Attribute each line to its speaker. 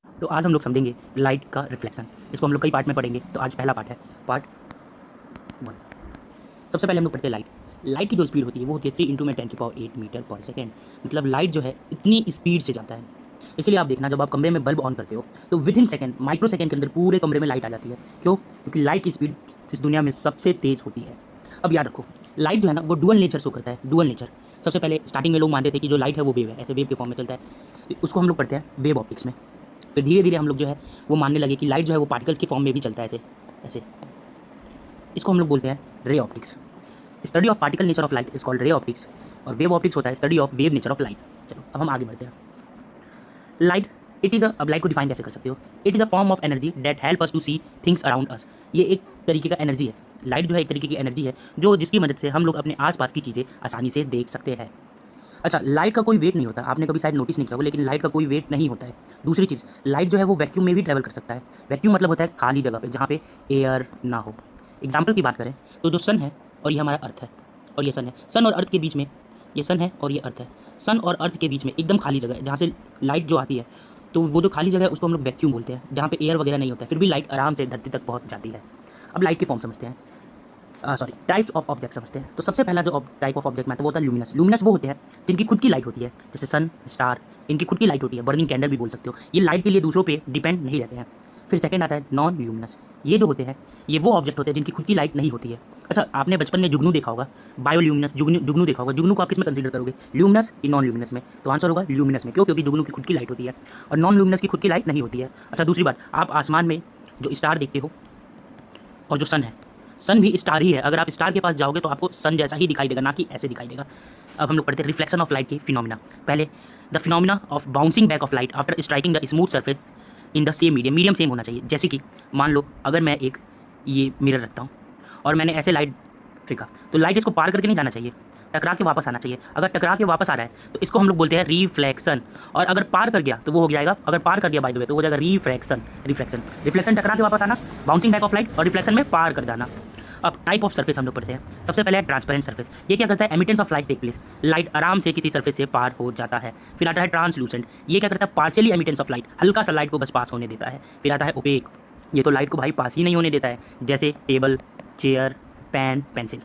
Speaker 1: तो आज हम लोग समझेंगे लाइट का रिफ्लेक्शन। इसको हम लोग कई पार्ट में पढ़ेंगे। तो आज पहला पार्ट है पार्ट 1। सबसे पहले हम लोग पढ़ते हैं लाइट। लाइट की जो स्पीड होती है वो होती है 3 इंटू में 10⁸ मीटर पर सेकेंड। मतलब लाइट जो है इतनी स्पीड से जाता है। इसलिए आप देखना, जब आप कमरे में बल्ब ऑन करते हो तो with in second, micro second के अंदर पूरे कमरे में लाइट आ जाती है। क्यों? क्योंकि लाइट की स्पीड इस दुनिया में सबसे तेज़ होती है। अब याद रखो, लाइट जो है ना वो डुअल नेचर शो करता है। डुअल नेचर सबसे पहले स्टार्टिंग में लोग मानते थे कि जो लाइट है वो वेव है, ऐसे वेव के फॉर्म में चलता है। तो उसको हम लोग पढ़ते हैं वेव ऑप्टिक्स में। फिर धीरे धीरे हम लोग जो है वो मानने लगे कि लाइट जो है वो पार्टिकल्स के फॉर्म में भी चलता है, ऐसे ऐसे। इसको हम लोग बोलते हैं ray optics. Study of particle nature of light is called ray optics. और वेव ऑप्टिक्स होता है study of wave nature of light. चलो अब हम आगे बढ़ते हैं। लाइट इट इज़ अब लाइट को डिफाइन कैसे कर सकते हो? It is a form of energy that help us to see things around us. ये एक तरीके का एनर्जी है। लाइट जो है एक तरीके की एनर्जी है जो जिसकी मदद से हम लोग अपने आसपास की चीज़ें आसानी से देख सकते हैं। अच्छा, लाइट का कोई वेट नहीं होता। आपने कभी शायद नोटिस नहीं किया होगा, लेकिन लाइट का कोई वेट नहीं होता है। दूसरी चीज़, लाइट जो है वो वैक्यूम में भी ट्रैवल कर सकता है। वैक्यूम मतलब होता है खाली जगह पे, जहाँ पे एयर ना हो। एग्जाम्पल की बात करें तो जो सन है और ये हमारा अर्थ है, और ये सन है। सन और अर्थ के बीच में, ये सन है और ये अर्थ है। सन और अर्थ के बीच में एकदम खाली जगह है जहाँ से लाइट जो आती है, तो वो जो खाली जगह है उसको हम लोग वैक्यूम बोलते हैं, जहाँ पे एयर वगैरह नहीं होता है, फिर भी लाइट आराम से धरती तक पहुँच जाती है। अब लाइट की फॉर्म समझते हैं, टाइप्स ऑफ ऑब्जेक्ट समझते हैं। तो सबसे पहला जो टाइप ऑफ ऑब्जेक्ट में आता है वो होता है ल्यूमिनस। ल्यूमिनस वो होते हैं जिनकी खुद की लाइट होती है, जैसे सन, स्टार, इनकी खुद की लाइट होती है। बर्निंग कैंडल भी बोल सकते हो। ये लाइट के लिए दूसरों पे डिपेंड नहीं रहते हैं। फिर सेकंड आता है नॉन ल्यूमिनस। ये जो होते हैं ये वो ऑब्जेक्ट होते हैं जिनकी खुद की लाइट नहीं होती है। अच्छा, आपने बचपन में जुगनू देखा होगा, बायोल्यूमिनस, जुगनू देखा होगा। जुगनू को आप किस में कंसीडर करोगे, ल्यूमिनस कि नॉन ल्यूमिनस में? तो आंसर होगा ल्यूमिनस में। क्यों? क्योंकि जुगनू की खुद की लाइट होती है और नॉन ल्यूमिनस की खुद की लाइट नहीं होती है। अच्छा, दूसरी बात, आप आसमान में जो स्टार देखते हो और जो सन है, सन भी स्टार ही है। अगर आप स्टार के पास जाओगे तो आपको सन जैसा ही दिखाई देगा, ना कि ऐसे दिखाई देगा। अब हम लोग पढ़ते हैं रिफ्लेक्शन ऑफ लाइट की फिनोमिना। पहले the phenomena of bouncing back of light after striking the smooth surface in the same medium. Medium same होना चाहिए। जैसे कि मान लो अगर मैं एक ये मिरर रखता हूँ और मैंने ऐसे लाइट फेंका, तो लाइट इसको पार करके नहीं जाना चाहिए, टकरा के वापस आना चाहिए। अगर टकरा के वापस आ रहा है तो इसको हम लोग बोलते हैं रिफ्लेक्शन। और अगर पार कर गया तो वो हो जाएगा, अगर पार कर दिया बाय द वे तो हो जाएगा रिफ्रैक्शन। रिफ्लेक्शन, रिफ्लेक्शन टकरा के वापस आना, बाउंसिंग बैक ऑफ लाइट, और रिफ्लेक्शन में पार कर जाना। अब टाइप ऑफ सरफेस हम लोग पढ़ते हैं। सबसे पहले है ट्रांसपेरेंट सरफेस। ये क्या करता है? Emittance of light take place. Light आराम से किसी सरफेस से पार हो जाता है। फिर आता है ट्रांसलूसेंट। ये क्या करता है? पार्शियली एमिटेंस ऑफ लाइट, हल्का सा लाइट को बस पास होने देता है। फिर आता है ओपेक। ये तो लाइट को भाई पास ही नहीं होने देता है, जैसे टेबल, चेयर, पेन, पेंसिल।